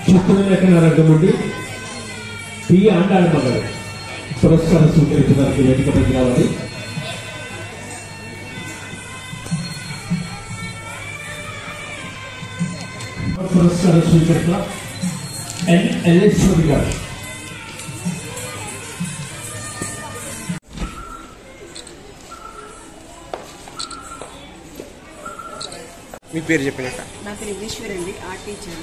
ಚಿತ್ರಲೇಖನ ರಂಗಮಂಡಿ P ಆಂಡಾಳ ಮಗಳು ಪುರಸ್ಕಾರ ಸ್ವೀಕರಿಸడానికి ವೇದಿಕಪೈకి రావాలి. పురస్కార స్వీకర్త ఎల్ఎస్వరి గారు. మీ పేరు చెప్పినట్ట? నా పేరు విఘ్నేశ్వరి అండి, ఆర్ట్ టీచర్.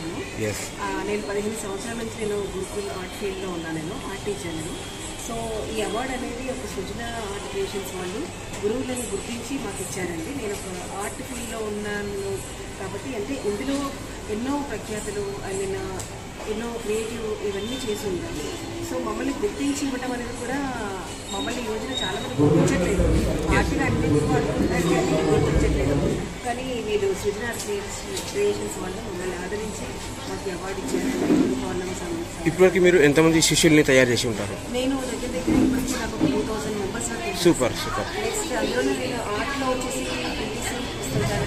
నేను 15 సంవత్సరాల నుంచి నేను గురుకుల్ ఆర్ట్ ఫీల్డ్లో ఉన్నాను. నేను ఆర్ట్ టీచర్. సో ఈ అవార్డు అనేది ఒక సృజన ఆర్ట్ క్రియేషన్స్ వాళ్ళు గురువులను గుర్తించి మాకు ఇచ్చారండి. నేను ఒక ఆర్ట్ ఫీల్డ్లో ఉన్నాను కాబట్టి, అంటే ఇందులో ఎన్నో ప్రఖ్యాతులు ఎన్నో క్రియేటివ్ ఇవన్నీ చేసి ఉంటాను. సో మమ్మల్ని గుర్తించి ఇవ్వటం అనేది కూడా మమ్మల్ని ఈ రోజున చాలా మంది గుర్తించట్లేదు. ఆర్ట్ని అన్నింటినీ వాళ్ళు గుర్తించట్లేదు. కానీ వీళ్ళు సృజన క్రియేషన్స్ వాళ్ళు మమ్మల్ని ఆదరించి మాకు అవార్డు ఇచ్చారు. ఇప్పటివరకు మీరు ఎంతమంది శిష్యుల్ని తయారు చేసి ఉంటారు? నేను దగ్గర ఇప్పటికీ నాకు 2000 మెంబర్స్. సూపర్. నెక్స్ట్ అందులోనే నేను ఆర్ట్లో వచ్చేసి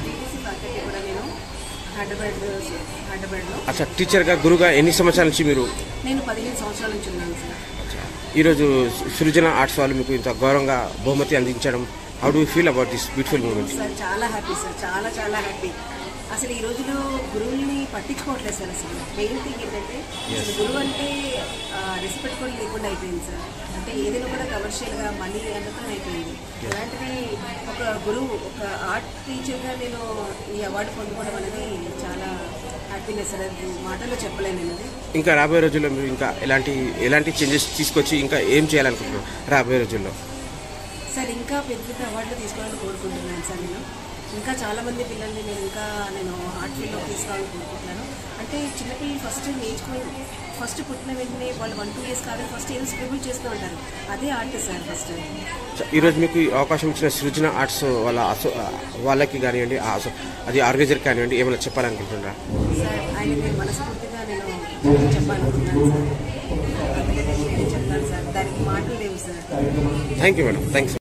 టీటీసీ ఫ్యాకల్టీ కూడా నేను హైదరాబాద్లో. అచ్చా, టీచర్గా గురువుగా ఎన్ని సంవత్సరాల నుంచి మీరు? నేను 15 సంవత్సరాల నుంచి ఉన్నాను సార్. ఈరోజు సృజన ఆర్ట్స్ వాళ్ళు మీకు ఇంత గౌరవంగా బహుమతి అందించడం, how do feel about this beautiful moment? Sir చాలా హ్యాపీ సార్, చాలా హ్యాపీ. అసలు ఈ రోజులో గురువుల్ని పట్టించుకోవట్లేదు సార్. అసలు మెయిన్ థింగ్ ఏంటంటే అసలు గురువు అంటే రెస్పెక్ట్ కూడా లేకుండా అయిపోయింది సార్. అంటే ఏదైనా కూడా కమర్షియల్గా మనీ అన్నతో అయిపోయింది. అలాంటిది ఒక గురువు, ఒక ఆర్ట్ టీచర్గా నేను ఈ అవార్డు పొందుకోవడం అనేది చాలా హ్యాపీనెస్ సార్. అది మాటల్లో చెప్పలేను నేను. ఇంకా రాబోయే రోజుల్లో మీరు ఇంకా ఎలాంటి చేంజెస్ తీసుకొచ్చి ఇంకా ఏం చేయాలనుకుంటున్నారు రాబోయే రోజుల్లో? సార్ ఇంకా పెద్ద అవార్డులు తీసుకోవాలని కోరుకుంటున్నాను సార్. నేను ఇంకా చాలామంది పిల్లల్ని నేను ఆర్ట్ ఫీల్డ్లో తీసుకోవాలని కోరుకుంటున్నాను. అంటే చిన్నపిల్లలు ఫస్ట్ పుట్టిన వెంటనే వాళ్ళు 1-2 years కాదు, ఫస్ట్ ఏదో స్క్రిబుల్ చేస్తూ ఉంటారు. అదే ఆర్ట్ సార్. ఫస్ట్ ఈరోజు మీకు అవకాశం ఇచ్చిన సృజన ఆర్ట్స్ వాళ్ళకి కానివ్వండి, అది ఆర్గనైజర్ కానివ్వండి, ఏమైనా చెప్పాలనుకుంటున్నారా? సార్ ఆయన మనస్ఫూర్తిగా నేను చెప్పాలనుకుంటున్నాను సార్. చెప్తాను సార్, దానికి మాటలు లేవు sir. Thank you madam. Thanks.